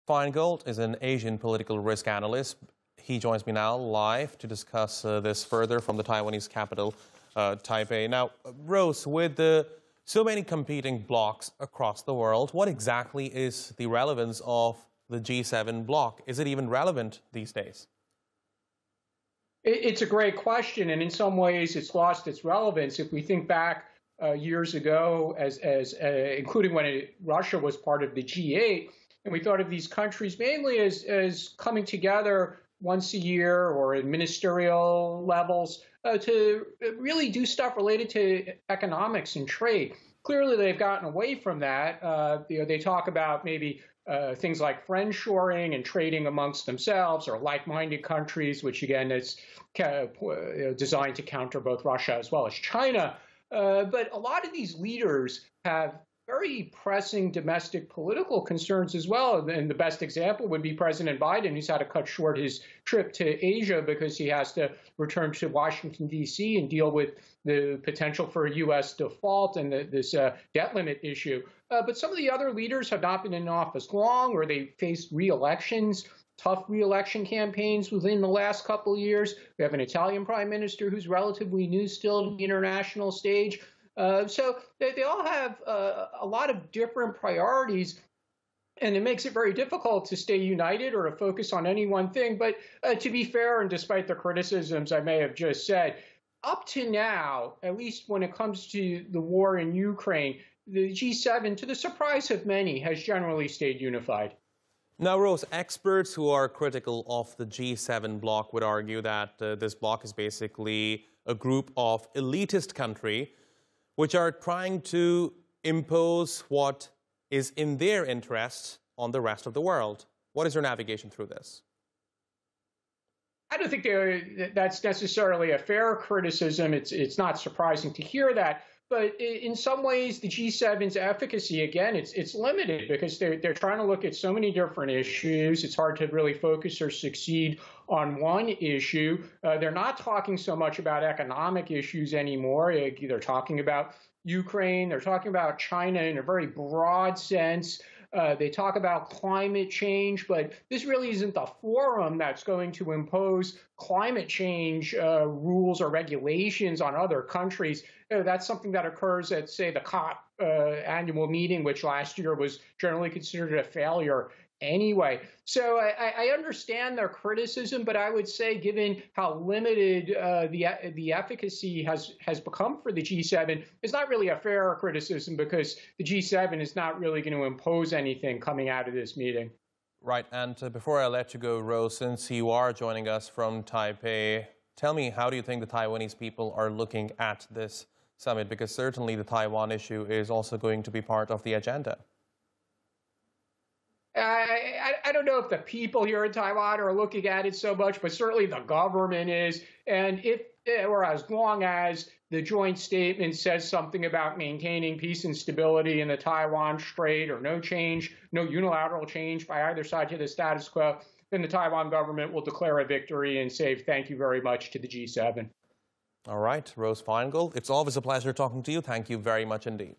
Feingold is an Asian political risk analyst. He joins me now live to discuss this further from the Taiwanese capital, Taipei. Now, Rose, with so many competing blocs across the world, what exactly is the relevance of the G7 bloc? Is it even relevant these days? It's a great question, and in some ways it's lost its relevance. If we think back years ago, including when Russia was part of the G8, and we thought of these countries mainly as coming together once a year or at ministerial levels to really do stuff related to economics and trade. Clearly, they've gotten away from that. They talk about maybe things like friendshoring and trading amongst themselves, or like-minded countries, which again is designed to counter both Russia as well as China. But a lot of these leaders have very pressing domestic political concerns as well. And the best example would be President Biden, who's had to cut short his trip to Asia because he has to return to Washington, D.C. and deal with the potential for a U.S. default and this debt limit issue. But some of the other leaders have not been in office long, or they faced re-elections, tough re-election campaigns within the last couple of years. We have an Italian prime minister who's relatively new still to the international stage. So they all have a lot of different priorities, and it makes it very difficult to stay united or to focus on any one thing. But to be fair, and despite the criticisms I may have just said, up to now, at least when it comes to the war in Ukraine, the G7, to the surprise of many, has generally stayed unified. Now, Rose, experts who are critical of the G7 bloc would argue that this bloc is basically a group of elitist countries which are trying to impose what is in their interest on the rest of the world. What is your navigation through this? I don't think that's necessarily a fair criticism. It's not surprising to hear that. But in some ways, the G7's efficacy, again, it's limited because they're trying to look at so many different issues. It's hard to really focus or succeed on one issue. They're not talking so much about economic issues anymore. They're talking about Ukraine. They're talking about China in a very broad sense. They talk about climate change, but this really isn't the forum that's going to impose climate change rules or regulations on other countries. That's something that occurs at, say, the COP annual meeting, which last year was generally considered a failure anyway. So I understand their criticism, but I would say, given how limited the efficacy has become for the G7, it's not really a fair criticism because the G7 is not really going to impose anything coming out of this meeting. Right. And before I let you go, Rose, since you are joining us from Taipei, tell me, how do you think the Taiwanese people are looking at this summit? Because certainly the Taiwan issue is also going to be part of the agenda. I don't know if the people here in Taiwan are looking at it so much, but certainly the government is. And as long as the joint statement says something about maintaining peace and stability in the Taiwan Strait, or no unilateral change by either side to the status quo, then the Taiwan government will declare a victory and say thank you very much to the G7. All right, Rose Feingold, it's always a pleasure talking to you. Thank you very much indeed.